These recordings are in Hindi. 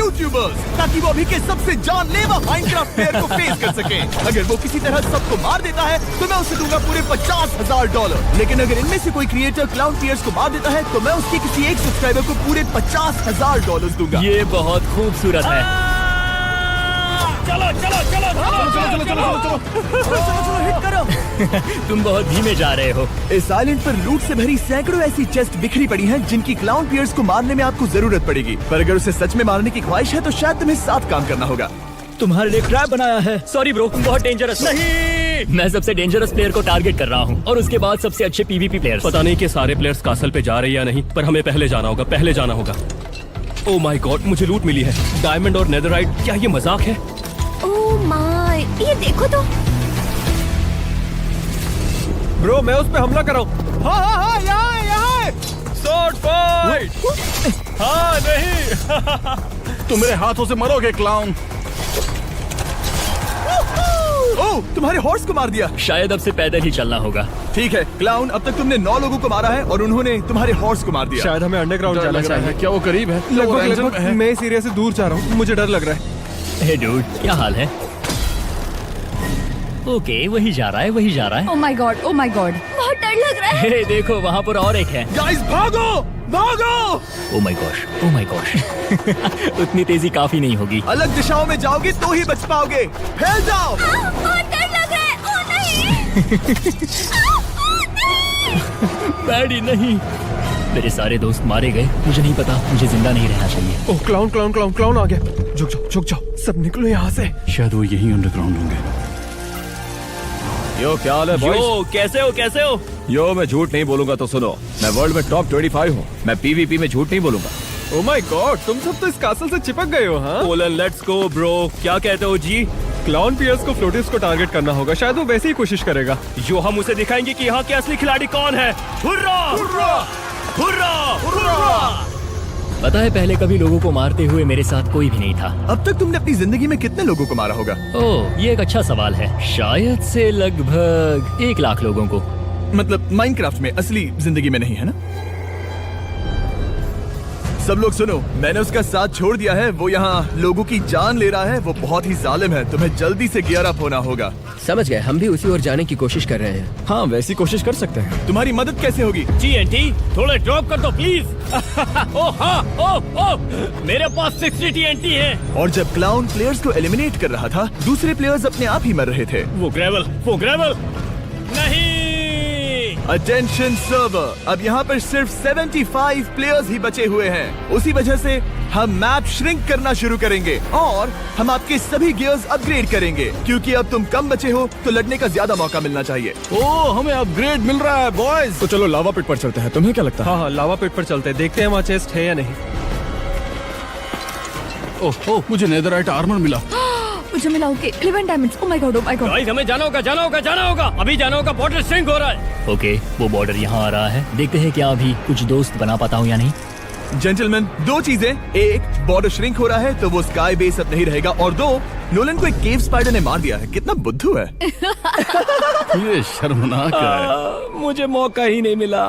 यूट्यूबर्स, ताकि वो अभी के सबसे जानलेवा माइनक्राफ्ट प्लेयर को फेस कर सके। अगर वो किसी तरह सबको मार देता है तो मैं उसे दूंगा पूरे $50,000। लेकिन अगर इनमें से कोई क्रिएटर क्लाउन प्लेयर्स को मार देता है तो मैं उसके किसी एक सब्सक्राइबर को पूरे $50,000 दूंगा। ये बहुत खूबसूरत है। चलो चलो चलो चलो चलो चलो चलो हिट करो। तुम बहुत धीमे जा रहे हो। इस आइलैंड पर लूट से भरी सैकड़ों ऐसी चेस्ट बिखरी पड़ी हैं जिनकी क्लाउन प्लेयर्स को मारने में आपको जरूरत पड़ेगी। पर अगर उसे सच में मारने की ख्वाहिश है तो शायद तुम्हें साथ काम करना होगा। तुम्हारे लिए ट्रैप बनाया है। सॉरी ब्रो, बहुत डेंजरस। नहीं, मैं सबसे डेंजरस प्लेयर को टारगेट कर रहा हूँ और उसके बाद सबसे अच्छे पीवीपी प्लेयर्स। पता नहीं कि सारे प्लेयर्स कासल पे जा रहे हैं या नहीं, पर हमें पहले जाना होगा, पहले जाना होगा। ओह माय गॉड, मुझे लूट मिली है, डायमंड और नेदरराइट। क्या ये मजाक है? ओह माय, ये देखो तो। ब्रो मैं उस पे हमला कर रहा हूँ। हाँ यहाँ स्वॉर्ड फाइट। हाँ नहीं तुम मेरे हाथों से मरोगे क्लाउन। ओह, तुम्हारे हॉर्स को मार दिया। शायद अब से पैदल ही चलना होगा। ठीक है क्लाउन, अब तक तुमने 9 लोगों को मारा है और उन्होंने तुम्हारे हॉर्स को मार दिया। शायद हमें अंडरग्राउंड डर जाना लग रहा है। चाहिए। क्या वो करीब है? लगभग मैं इस एरिया से दूर जा रहा हूँ, मुझे डर लग रहा है। हे डूड, क्या हाल है? ओके, वही जा रहा है। ओह माय गॉड, बहुत डर लग रहा है। हे देखो, वहाँ पर और एक है। गाइस भागो भागो। Oh my gosh. उतनी तेजी काफी नहीं होगी। अलग दिशाओं में जाओगे तो ही बच पाओगे। फैल जाओ। बहुत डर लग रहा है। ओह नहीं। डैडी नहीं। मेरे सारे दोस्त मारे गए। मुझे नहीं पता, मुझे जिंदा नहीं रहना चाहिए। ओह क्लाउन आ गया। झुक जाओ, सब निकलो यहाँ से। शायद वो यहीं अंडरग्राउंड होंगे। यो क्या हाल है बॉयज? यो, कैसे हो? यो मैं झूठ नहीं बोलूंगा तो सुनो, मैं वर्ल्ड में टॉप 25 हूँ। मैं पीवीपी में झूठ नहीं बोलूंगा। ओह माय गॉड, तुम सब तो इस कासल से चिपक गए हो। हाँ, ओलन, लेट्स गो ब्रो। क्या कहते हो जी? क्लाउन पियर्स को फ्लोटिस को टारगेट करना होगा। शायद वो वैसे ही कोशिश करेगा। जो हम उसे दिखाएंगे कि यहाँ के असली खिलाड़ी कौन है। हुर्रा! पता है, पहले कभी लोगों को मारते हुए मेरे साथ कोई भी नहीं था। अब तक तुमने अपनी जिंदगी में कितने लोगों को मारा होगा? ओह, ये एक अच्छा सवाल है। शायद से लगभग 1 लाख लोगों को। मतलब माइनक्राफ्ट में, असली जिंदगी में नहीं, है ना? सब लोग सुनो, मैंने उसका साथ छोड़ दिया है। वो यहाँ लोगों की जान ले रहा है। वो बहुत ही जालिम है। तुम्हें जल्दी से गियर अप होना होगा। समझ गए, हम भी उसी ओर जाने की कोशिश कर रहे हैं। हाँ, वैसी कोशिश कर सकते हैं। तुम्हारी मदद कैसे होगी? TNT थोड़े ड्रॉप कर दो प्लीज। ओह, मेरे पास 60 TNT है। और जब क्लाउन प्लेयर्स को एलिमिनेट कर रहा था, दूसरे प्लेयर्स अपने आप ही मर रहे थे। वो ग्रेवल नहीं। अटेंशन सर्वर, अब यहाँ पर सिर्फ 75 प्लेयर्स ही बचे हुए हैं। उसी वजह से हम मैप श्रिंक करना शुरू करेंगे और हम आपके सभी गियर्स अपग्रेड करेंगे, क्योंकि अब तुम कम बचे हो तो लड़ने का ज्यादा मौका मिलना चाहिए। ओह, हमें अपग्रेड मिल रहा है बॉयज। तो चलो लावा पिट पर चलते हैं। तुम्हें क्या लगता है? हाँ, लावा पेट पर चलते हैं, देखते हैं वहाँ चेस्ट है या नहीं। ओह, मुझे नेदरराइट आर्मर मिला। मुझे मिला 11 diamonds. Oh my God. Guys, हमें जाना होगा। अभी जाना होगा, बॉर्डर सिंक हो रहा है। ओके, वो बॉर्डर यहाँ आ रहा है। देखते हैं क्या अभी कुछ दोस्त बना पाता हूँ या नहीं। जेंटलमैन, 2 चीजें। एक, बॉर्डर श्रिंक हो रहा है तो वो स्काई बेस अब नहीं रहेगा। और 2, नोलन को एक केव स्पाइडर ने मार दिया है। कितना बुद्धू है। ये शर्मनाक है। मुझे मौका ही नहीं मिला।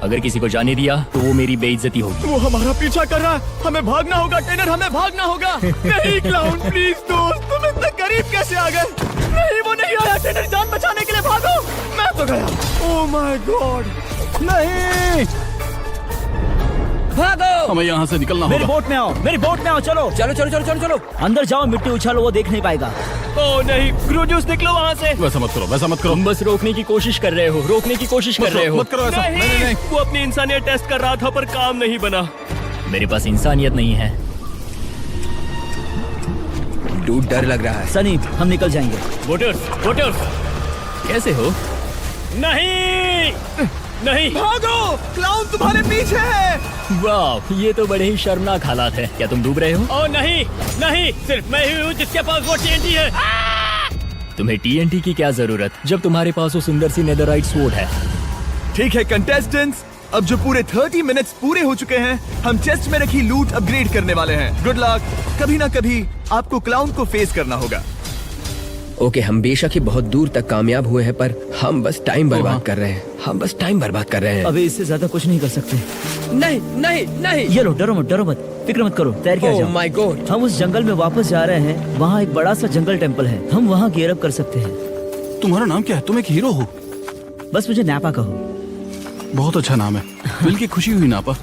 अगर किसी को जाने दिया तो वो मेरी बेइज्जती होगी। वो हमारा पीछा कर रहा है। हमें भागना होगा टेनर, हमें भागना होगा। नहीं क्लाउन, प्लीज दोस्त, तुम इतना करीब कैसे आ गए? नहीं, वो नहीं आया। टेनर, जान बचाने के लिए भागो। मैं तो गया। ओह माय गॉड, नहीं। भागो! हमें यहाँ से निकलना मेरी होगा। बोट में आओ। चलो। अंदर जाओ, मिट्टी उछालो, वो देख नहीं पाएगा। ओह नहीं, ग्रू जूस निकलो वहाँ से। वैसा मत करो। तुम बस रोकने की कोशिश कर रहे हो। मत करो ऐसा। नहीं। वो अपनी इंसानियत टेस्ट कर रहा था पर काम नहीं बना। मेरे पास इंसानियत नहीं है। डूड, डर लग रहा है। सनी, हम निकल जाएंगे। वोटर्स कैसे हो? नहीं। भागो, क्लाउन तुम्हारे पीछे है। वाह, ये तो बड़े ही शर्मनाक हालात है। क्या तुम डूब रहे हो? ओह नहीं, सिर्फ मैं ही हूँ जिसके पास वो TNT है। तुम्हें TNT की क्या जरूरत जब तुम्हारे पास वो सुंदर सी नेदरराइट स्वॉर्ड है। ठीक है कंटेस्टेंट्स, अब जो पूरे 30 मिनट्स पूरे हो चुके हैं, हम चेस्ट में रखी लूट अपग्रेड करने वाले हैं। Good luck. कभी ना कभी आपको क्लाउन को फेस करना होगा। ओके, हम बेशक ही बहुत दूर तक कामयाब हुए हैं, पर हम बस टाइम बर्बाद कर रहे हैं। हम बस टाइम बर्बाद कर रहे हैं। अभी इससे ज्यादा कुछ नहीं कर सकते। नहीं नहीं नहीं। ये लो, डरो मत, फिक्र मत करो, तैयार किया ओह जाओ। My God. हम उस जंगल में वापस जा रहे हैं। वहाँ एक बड़ा सा जंगल टेम्पल है, हम वहाँ गियर अप कर सकते हैं। तुम्हारा नाम क्या है? तुम एक हीरो हो। बस मुझे नापा कहो। बहुत अच्छा नाम है, दिल की खुशी हुई नापा।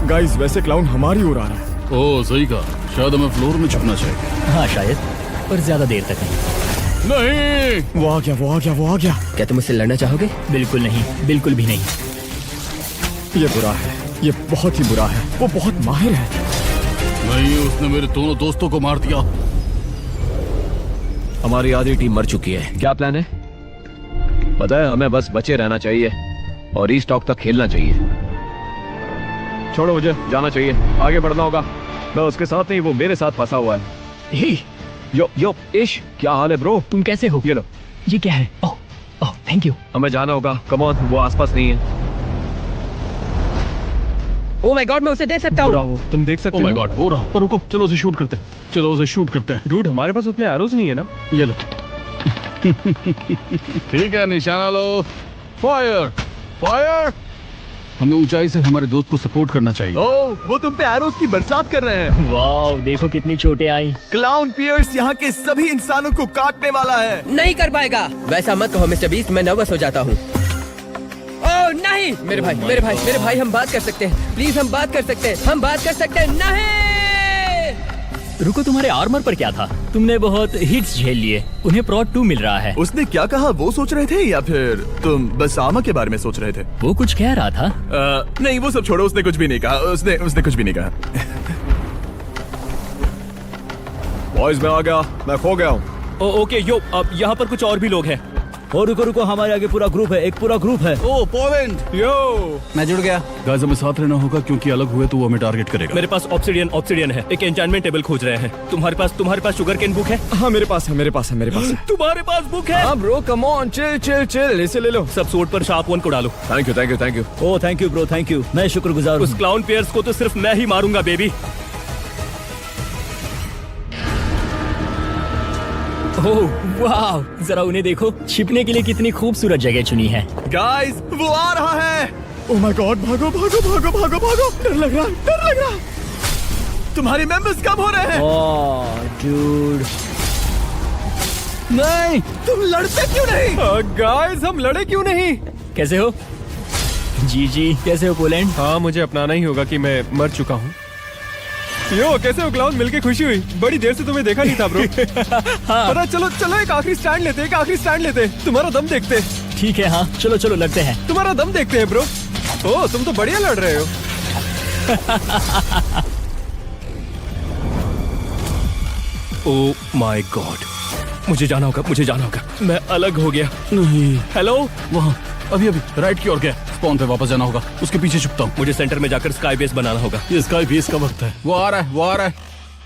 गाइस, वैसे क्लाउन हमारी ओर आ रहा है। ओ सही कहा, शायद हमें फ्लोर में छुपना चाहिए। हाँ शायद, पर ज्यादा देर तक नहीं। नहीं, वो आ गया। क्या तुम उससे लड़ना चाहोगे? बिल्कुल नहीं, बिल्कुल भी नहीं। ये बुरा है, ये बहुत ही बुरा है। वो बहुत माहिर है। नहीं, उसने मेरे दोनों दोस्तों को मार दिया। हमारी आधी टीम मर चुकी है। क्या प्लान है? पता है, हमें बस बचे रहना चाहिए और रीस्टॉक तक खेलना चाहिए। छोड़ो, मुझे जाना चाहिए, आगे बढ़ना होगा। मैं उसके साथ नहीं, वो मेरे साथ फंसा हुआ है। यो इश, क्या हाल है ब्रो? तुम कैसे हो? ये लो, ये क्या है? ओह ओह, थैंक यू। हमें जाना होगा। कम ऑन, वो आसपास नहीं है। ओह माय गॉड, मैं उसे दे सकता हूँ। तुम देख ओ सकते माय हो। गॉड, हो रहा। पर रुको, चलो उसे शूट करते हैं। चलो उसे शूट करते हैं। डूड, हमारे पास उतने एरोज नहीं है ना। ये लो। ठीक है, निशाना लो। Fire fire. हमें ऊंचाई से हमारे दोस्त को सपोर्ट करना चाहिए। ओह, वो तुम पे एरोस की बरसात कर रहे हैं। वाओ, देखो कितनी चोटें आई। क्लाउन पियर्स यहाँ के सभी इंसानों को काटने वाला है। नहीं कर पाएगा। वैसा मत कहो मिस्टर बीस्ट, मैं नर्वस हो जाता हूँ। ओह नहीं, मेरे भाई, हम बात कर सकते हैं। प्लीज, हम बात कर सकते हैं। नहीं। रुको, तुम्हारे आर्मर पर क्या था? तुमने बहुत हिट्स झेल लिए। उन्हें प्रोड 2 मिल रहा है। उसने क्या कहा, वो सोच रहे थे या फिर तुम बस आमा के बारे में सोच रहे थे? वो कुछ कह रहा था। नहीं, वो सब छोड़ो, उसने कुछ भी नहीं कहा। उसने कुछ भी नहीं कहा। बॉयज, मैं आ गया, मैं खो गया हूँ। ओके यो, अब यहाँ पर कुछ और भी लोग हैं। और रुको, हमारे आगे पूरा ग्रुप है, एक पूरा ग्रुप है। ओ पोलैंड, यो, मैं जुड़ गया। गाइस, हमें साथ रहना होगा क्योंकि अलग हुए तो वो हमें टारगेट करेगा। मेरे पास ऑब्सिडियन है। एक एन्चांटमेंट टेबल खोज रहे हैं। तुम्हारे पास शुगर केन बुक है? हाँ, मेरे पास है। तुम्हारे पास बुक है? हाँ ब्रो, कम ऑन, चिल, इसे ले लो। सब सोर्ड पर शार्प 1 को डालो। Thank you. Oh thank you bro, thank you. मैं शुक्रगुजार उस हूँ। क्लाउन पियर्स को तो सिर्फ मैं ही मारूंगा बेबी। ओह वाह, जरा उन्हें देखो, छिपने के लिए कितनी खूबसूरत जगह चुनी है। गाइस, वो आ रहा है। ओह माय गॉड, भागो। डर लग रहा है। तुम्हारे मेंबर्स कब हो रहे हैं? ओह डूड, नहीं, तुम लड़ते क्यों नहीं? गाइस, हम लड़े क्यों नहीं? कैसे हो? जी, कैसे हो पोलैंड? हाँ, मुझे अपनाना ही होगा कि मैं मर चुका हूँ। यो, कैसे हो क्लाउन? मिलके खुशी हुई। बड़ी देर से तुम्हें देखा नहीं था ब्रो। पता, चलो एक आखिरी स्टैंड लेते। तुम्हारा दम देखते। ठीक है, हाँ चलो लड़ते हैं। तुम्हारा दम देखते हैं ब्रो। ओह, तुम तो बढ़िया लड़ रहे हो। ओह माय गॉड, मुझे जाना होगा। मैं अलग हो गया। नहीं, हेलो, वहाँ अभी राइट की ओर गया। स्पॉन पे वापस जाना होगा, उसके पीछे छुपता हूँ। मुझे सेंटर में जाकर स्काई बेस बनाना होगा। ये स्काई बेस का वक्त है। वो आ रहा है।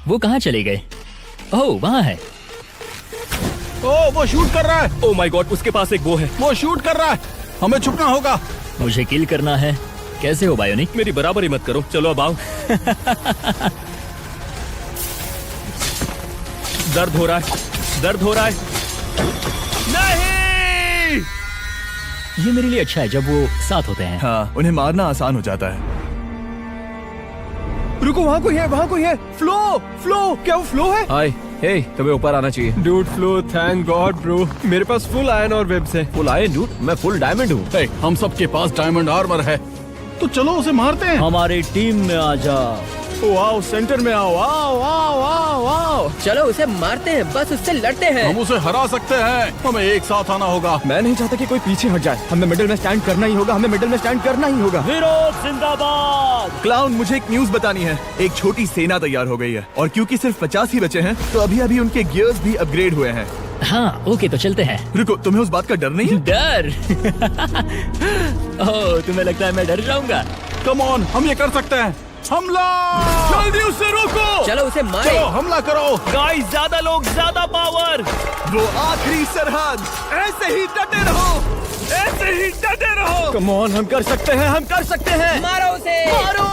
वो कहाँ चले गए? ओह, वहाँ है। ओ, वो शूट कर रहा है। ओह माय गॉड, उसके पास एक वो है। वो शूट कर रहा है। हमें छुपना होगा। मुझे किल करना है। कैसे हो बायोनिक? मेरी बराबरी मत करो। चलो अब आओ। दर्द हो रहा है। नहीं, ये मेरे लिए अच्छा है जब वो साथ होते हैं। हाँ, उन्हें मारना आसान हो जाता है। रुको, वहाँ कोई है। फ्लो, क्या वो फ्लो है? हाय, हे, तुम्हें ऊपर आना चाहिए। Dude, flow, thank God bro. मेरे पास फुल आयरन और वेब्स है। फुल आयरन डूड, मैं फुल डायमंड हूँ। हे, हम सबके पास डायमंड आर्मर है, तो चलो उसे मारते हैं। हमारी टीम में आ जाओ। वाओ, सेंटर में आओ। वाओ। चलो उसे मारते हैं, बस उससे लड़ते हैं। हम उसे हरा सकते हैं। हमें एक साथ आना होगा। मैं नहीं चाहता कि कोई पीछे हट जाए। हमें मिडिल में स्टैंड करना ही होगा। विरोध जिंदाबाद। क्लाउन, मुझे एक न्यूज़ बतानी है। एक छोटी सेना तैयार हो गई है और क्योंकि सिर्फ 50 ही बचे हैं, तो अभी उनके गियर्स भी अपग्रेड हुए हैं। हाँ ओके, तो चलते हैं। रुको, तुम्हें उस बात का डर नहीं है? डर? ओह, तुम्हें लगता है मैं डर जाऊंगा? कम ऑन, हम ये कर सकते हैं। हमला! जल्दी उसे रोको। चलो उसे मारे। चलो हमला करो। गाइस, ज्यादा लोग, ज्यादा पावर। वो आखिरी सरहद। ऐसे ही डटे रहो। कम ऑन, हम कर सकते हैं। मारो उसे। चलो।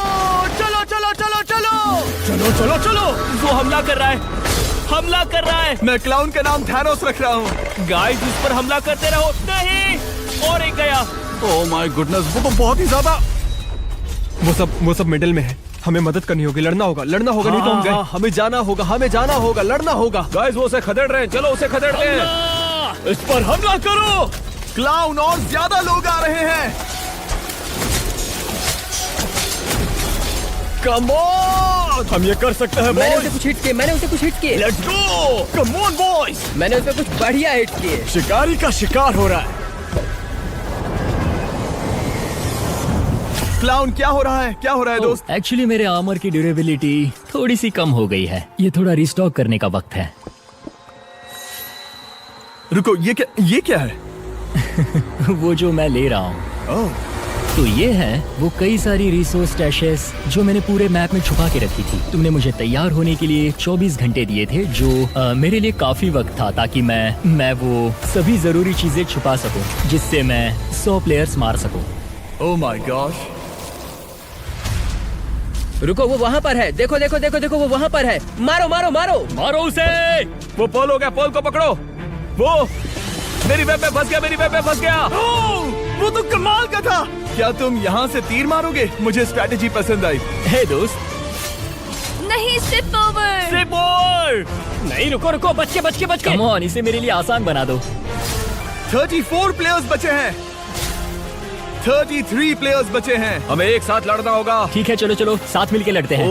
चलो, वो हमला कर रहा है। हमला कर रहा है। मैं क्लाउन का नाम थैनोस रख रहा हूँ। गाइस उस पर हमला करते रहो। नहीं, और एक गया। ओह माय गुडनेस, वो तो बहुत ही ज्यादा। वो सब मिडिल में है। हमें मदद करनी होगी, लड़ना होगा नहीं तो हम गए। हमें जाना होगा, लड़ना होगा। गाइस वो उसे खदेड़ रहे हैं, चलो उसे खदेड़ते हैं। इस पर हमला करो। क्लाउन और ज्यादा लोग आ रहे हैं। कम ऑन, हम ये कर सकते हैं मैंने उसे बॉयज। कुछ हिट किए let's go, come on boys. मैंने उसे कुछ बढ़िया हिट किए। शिकारी का शिकार हो रहा है। क्लाउन क्या हो रहा है दोस्त? एक्चुअली मेरे आर्मर की ड्यूरेबिलिटी थोड़ी सी कम हो गई है। ये थोड़ा रिस्टॉक करने का वक्त है। रुको, ये क्या है? वो जो मैं ले रहा हूँ। ओह, तो ये है वो कई सारी रिसोर्स स्टैशेस जो मैंने पूरे मैप में छुपा के रखी थी। तुमने मुझे तैयार होने के लिए 24 घंटे दिए थे, जो मेरे लिए काफी वक्त था, ताकि मैं वो सभी जरूरी चीजें छुपा सकूं, जिससे मैं 100 प्लेयर्स मार सकूं। Oh my gosh. रुको, वो वहाँ पर है। देखो वो वहाँ पर है। मारो उसे। वो पोल हो गया, पोल को पकड़ो। वो मेरी वेब में फंस गया। वो तो कमाल का था। क्या तुम यहाँ से तीर मारोगे? मुझे स्ट्रैटेजी पसंद आई। हे दोस्त। नहीं, स्टिप ओवर। नहीं, रुको, बच के। कम ऑन, इसे मेरे लिए आसान बना दो। 34 प्लेयर्स बचे हैं। 33 प्लेयर्स बचे हैं। हमें एक साथ लड़ना होगा। ठीक है, चलो साथ मिलके लड़ते हैं।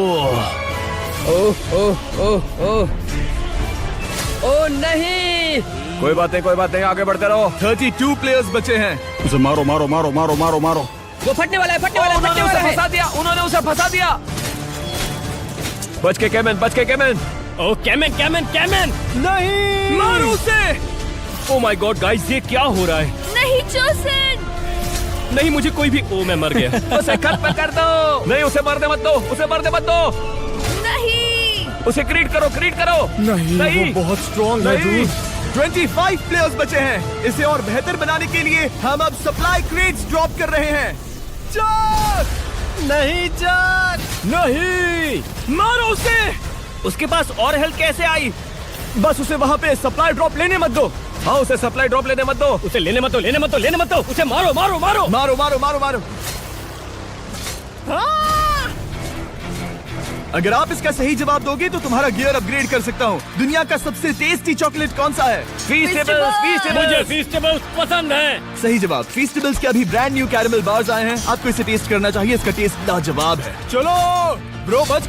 ओह नहीं। कोई बात नहीं, आगे बढ़ते रहो। 32 प्लेयर्स बचे हैं। उसे मारो। वो फटने वाला है। उन्होंने उसे फंसा दिया। बच के कैमन। ओ कैमन। नहीं, मारो उसे। ओ माय गॉड गाइस, ये क्या हो रहा है? नहीं, चोसन। नहीं, मुझे कोई भी। ओ, मैं मर गया। उसे खत्म कर दो। नहीं, उसे मरने मत दो। नहीं। उसे क्रीट करो। नहीं, वो बहुत स्ट्रॉन्ग है नहीं। 25 प्लेयर्स बचे हैं। इसे और बेहतर बनाने के लिए हम अब सप्लाई क्रेट्स ड्रॉप कर रहे हैं। नहीं, मारो उसे। उसके पास और हेल्थ कैसे आई? बस उसे वहाँ पे सप्लाई ड्रॉप लेने मत दो। हाँ, उसे सप्लाई ड्रॉप लेने मत दो। उसे लेने मत दो। उसे मारो। मारो। अगर आप इसका सही जवाब दोगे तो तुम्हारा गियर अपग्रेड कर सकता हूँ। दुनिया का सबसे टेस्टी चॉकलेट कौन सा है? मुझे फीस्टेबल्स पसंद है। सही जवाब। फीस्टेबल्स के अभी ब्रांड न्यू कैरेमल बार्स आए हैं। आपको इसे टेस्ट करना चाहिए। इसका टेस्ट लाजवाब है। चलो ब्रो, बच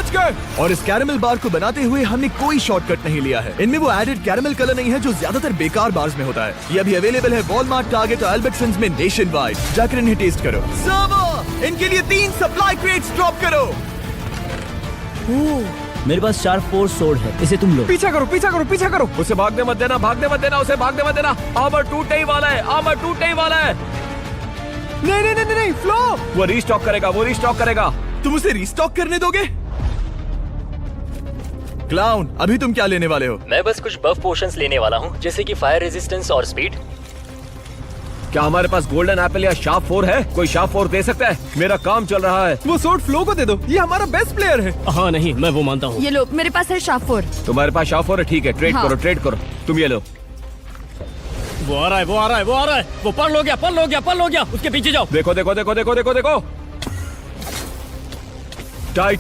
गए। और इस कैरेमल बार को बनाते हुए हमने कोई शॉर्टकट नहीं लिया है। इनमें वो एडेड कैरेमल कलर नहीं है जो ज्यादातर बेकार बार्स में होता है। ये अभी अवेलेबल है वॉलमार्ट, टारगेट और अल्बर्टसन्स में नेशन वाइड। जाकर इन्हें टेस्ट करो। सर्वर, इनके लिए 3 सप्लाई क्रेट्स ड्रॉप करो। मेरे पास 4 फोर्स सोर्ड है, इसे तुम लो। पीछा करो। उसे भागने मत देना। उसे भागने मत देना। आर्मर टूटने ही वाला है। नहीं, फ्लो। वो रीस्टॉक करेगा। तुम उसे रिस्टॉक करने दोगे? क्लाउन, अभी तुम क्या लेने वाले हो? मैं बस कुछ बफ पोशंस लेने वाला हूँ, जैसे कि फायर रेजिस्टेंस और स्पीड। क्या हमारे पास गोल्डन एप्पल या शार्प 4 है? कोई शार्प 4 दे सकता है? मेरा काम चल रहा है। वो सोर्ड फ्लो को दे दो, ये हमारा बेस्ट प्लेयर है। हाँ नहीं, मैं वो मानता हूँ। ये लो, मेरे पास है शार्प 4। तुम्हारे पास शार्प 4 है? ठीक है, ट्रेड हाँ। करो। तुम ये लो। वो आ रहा है। वो पल हो गया। उसके पीछे जाओ। देखो। टाई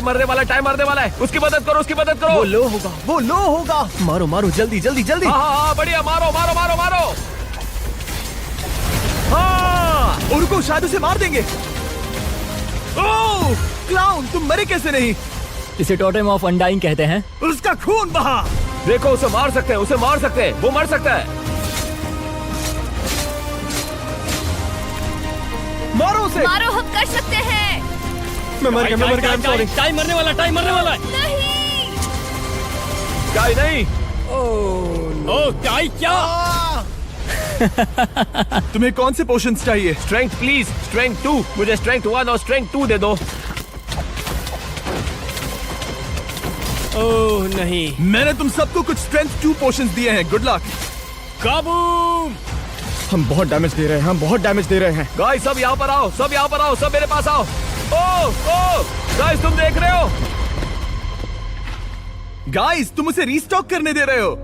मरने वाला है। उसकी मदद करो। वो लो होगा। मारो जल्दी। हाँ, बढ़िया। मारो। हाँ, उनको शायद उसे मार देंगे। ओह, क्लाउन, तुम मरे कैसे नहीं? इसे टोटेम ऑफ अनडाइंग कहते हैं। उसका खून बहा। देखो, उसे मार सकते हैं। वो मर सकता है। मारो उसे। मारो, हम कर सकते हैं। मैं मर गया। I'm sorry। टाइम मरने वाला है। नहीं। टाई नहीं। ओह, टाई क्या? तुम्हें कौन से पोशंस चाहिए? Strength please. स्ट्रेंथ 2। मुझे स्ट्रेंथ 1 और स्ट्रेंथ 2 दे दो। ओह नहीं। मैंने तुम सबको कुछ स्ट्रेंथ 2 पोशंस दिए हैं। Good luck. काबू। हम बहुत डैमेज दे रहे हैं। गाइस, सब यहाँ पर आओ। सब मेरे पास आओ। ओह, गाइस, तुम देख रहे हो? गाइस तुम उसे रीस्टॉक करने दे रहे हो।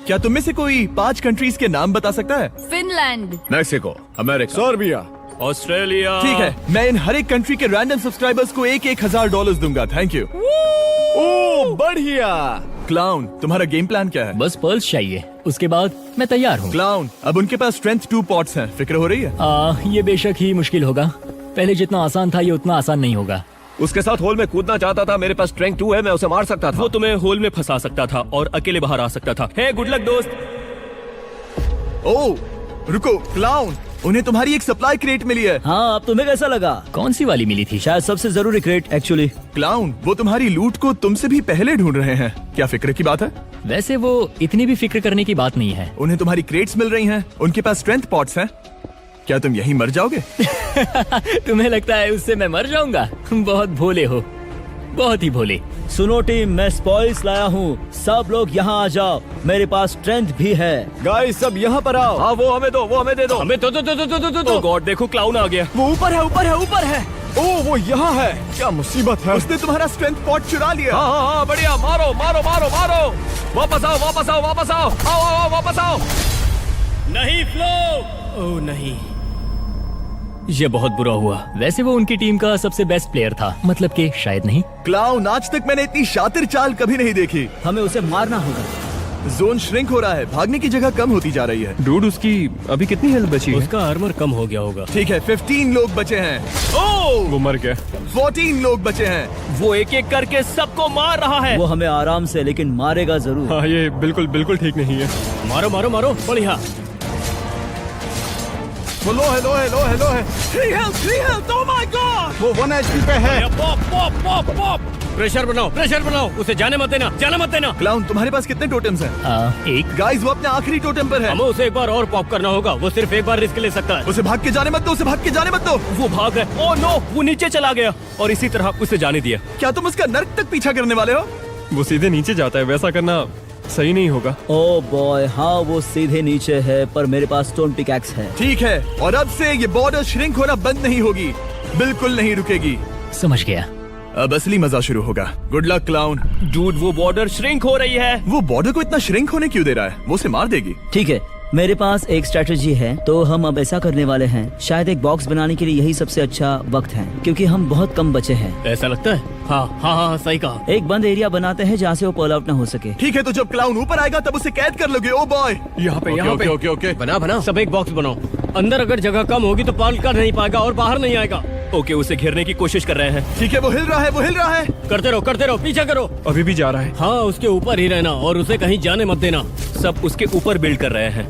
क्या तुम में से कोई 5 कंट्रीज के नाम बता सकता है? Finland, Mexico, America, Serbia, Australia. ठीक है, मैं इन हर एक कंट्री के रैंडम सब्सक्राइबर्स को $1,000 दूंगा। Thank you. ओ बढ़िया। क्लाउन, तुम्हारा गेम प्लान क्या है? बस पर्ल्स चाहिए, उसके बाद मैं तैयार हूँ। क्लाउन, अब उनके पास स्ट्रेंथ 2 पॉट्स हैं, फिक्र हो रही है? ये बेशक ही मुश्किल होगा। पहले जितना आसान था ये उतना आसान नहीं होगा। उसके साथ होल में कूदना चाहता था। मेरे पास स्ट्रेंथ 2 है, मैं उसे मार सकता था। वो तुम्हें होल में फंसा सकता था और अकेले बाहर आ सकता था। हे गुड लक दोस्त। ओ रुको क्लाउन, उन्हें तुम्हारी एक सप्लाई क्रेट मिली है। हाँ, अब तुम्हें कैसा लगा? कौन सी वाली मिली थी? शायद सबसे जरूरी क्रेट एक्चुअली। क्लाउन, वो तुम्हारी लूट को तुमसे भी पहले ढूंढ रहे हैं। क्या फिक्र की बात है? वैसे वो इतनी भी फिक्र करने की बात नहीं है। उन्हें तुम्हारी क्रेट्स मिल रही हैं, उनके पास स्ट्रेंथ पॉट्स हैं। क्या तुम यहीं मर जाओगे? तुम्हें लगता है उससे मैं मर जाऊंगा? बहुत भोले हो, बहुत ही भोले। सुनो टीम, मैं स्पॉइल्स लाया हूँ। सब लोग यहाँ आ जाओ, मेरे पास स्ट्रेंथ भी है। गाइस सब यहाँ पर आओ। हाँ वो हमें दो, वो हमें दे दो। हमें तो गॉड देखो क्लाउन आ गया। वो ऊपर है, ऊपर है, ऊपर है। ओ वो यहाँ है। क्या मुसीबत है। उसने तुम्हारा स्ट्रेंथ पॉट चुरा लिया। हाँ हाँ हाँ, बढ़िया। मारो मारो मारो मारो। वापस आओ वापस आओ वापस आओ। आओ आओ वापस आओ। नहीं फ्लो। ओह नहीं, ये बहुत बुरा हुआ। वैसे वो उनकी टीम का सबसे बेस्ट प्लेयर था, मतलब कि शायद नहीं। क्लाउन, आज तक मैंने इतनी शातिर चाल कभी नहीं देखी। हमें उसे मारना होगा। जोन श्रिंक हो रहा है, भागने की जगह कम होती जा रही है। डूड, उसकी अभी कितनी हेल्थ बची है? उसका आर्मर कम हो गया होगा। ठीक है, 15 लोग बचे हैं। ओह, वो मर गया। 14 लोग बचे हैं। वो एक एक करके सबको मार रहा है। वो हमें आराम से लेकिन मारेगा जरूर। हाँ ये बिल्कुल बिल्कुल ठीक नहीं है। मारो मारो मारो, बढ़िया। वो लो है, लो है, लो है, लो है। 3 health, oh my God! वो 1 HP पे है। Pop pop pop pop. Pressure बनाओ, उसे जाने मत देना, जाने मत देना। क्लाउन, तुम्हारे पास कितने टोटम्स हैं? एक। गाइस, वो अपने आखिरी टोटम पर है। हमें उसे एक बार और पॉप करना होगा। वो सिर्फ एक बार रिस्क ले सकता है। उसे भाग के जाने मत दो, उसे भाग के जाने मत दो। वो भाग है। ओह नो, वो नीचे चला गया और इसी तरह उसे जाने दिया। क्या तुम उसका नर्क तक पीछा करने वाले हो? वो सीधे नीचे जाता है, वैसा करना सही नहीं होगा। ओ बॉय, हाँ वो सीधे नीचे है, पर मेरे पास स्टोन पिकैक्स है। ठीक है, और अब से ये बॉर्डर श्रिंक होना बंद नहीं होगी, बिल्कुल नहीं रुकेगी। समझ गया। अब असली मजा शुरू होगा। Good luck clown. डूड, वो बॉर्डर श्रिंक हो रही है। वो बॉर्डर को इतना श्रिंक होने क्यों दे रहा है? वो उसे मार देगी। ठीक है, मेरे पास एक स्ट्रेटजी है, तो हम अब ऐसा करने वाले हैं। शायद एक बॉक्स बनाने के लिए यही सबसे अच्छा वक्त है, क्योंकि हम बहुत कम बचे हैं। ऐसा लगता है। हाँ हाँ हाँ, सही कहा। एक बंद एरिया बनाते हैं जहाँ से वो पॉल आउट न हो सके। ठीक है, तो जब क्लाउन ऊपर आएगा तब उसे कैद कर लोगे। ओ बॉय, यहाँ पे यहाँ पे। Okay okay. बना सब एक बॉक्स बनाओ। अंदर अगर जगह कम होगी तो पाल कर नहीं पाएगा और बाहर नहीं आएगा। ओके, उसे घेरने की कोशिश कर रहे हैं। ठीक है, वो हिल रहा है, वो हिल रहा है। करते रहो, पीछा करो। अभी भी जा रहा है। हाँ, उसके ऊपर ही रहना और उसे कहीं जाने मत देना। सब उसके ऊपर बिल्ड कर रहे हैं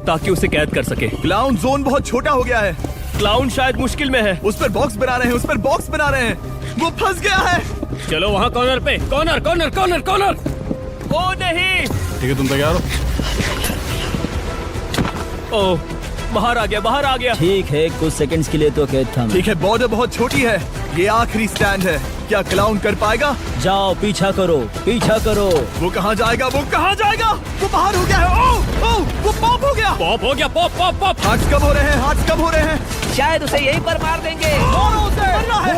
ताकि उसे कैद कर सके। क्लाउन, जोन बहुत छोटा हो गया है। क्लाउन शायद मुश्किल में है। उस पर बॉक्स बना रहे हैं, उस पर बॉक्स बना रहे हैं। वो फंस गया है। चलो वहाँ कॉर्नर पे। कॉर्नर। ओ नहीं। ठीक है, तुम तैयार हो? ओ, बाहर आ गया। ठीक है, कुछ सेकंड्स के लिए तो कैद था मैं। ठीक है, बॉर्डर बहुत छोटी है, ये आखिरी स्टैंड है। क्या क्लाउन कर पाएगा? जाओ, पीछा करो। वो कहाँ जाएगा? वो बाहर हो गया है। ओ, वो पॉप हो गया। पॉप। हार्ट्स कब हो रहे हैं? शायद उसे यहीं पर मार देंगे। मारो उसे।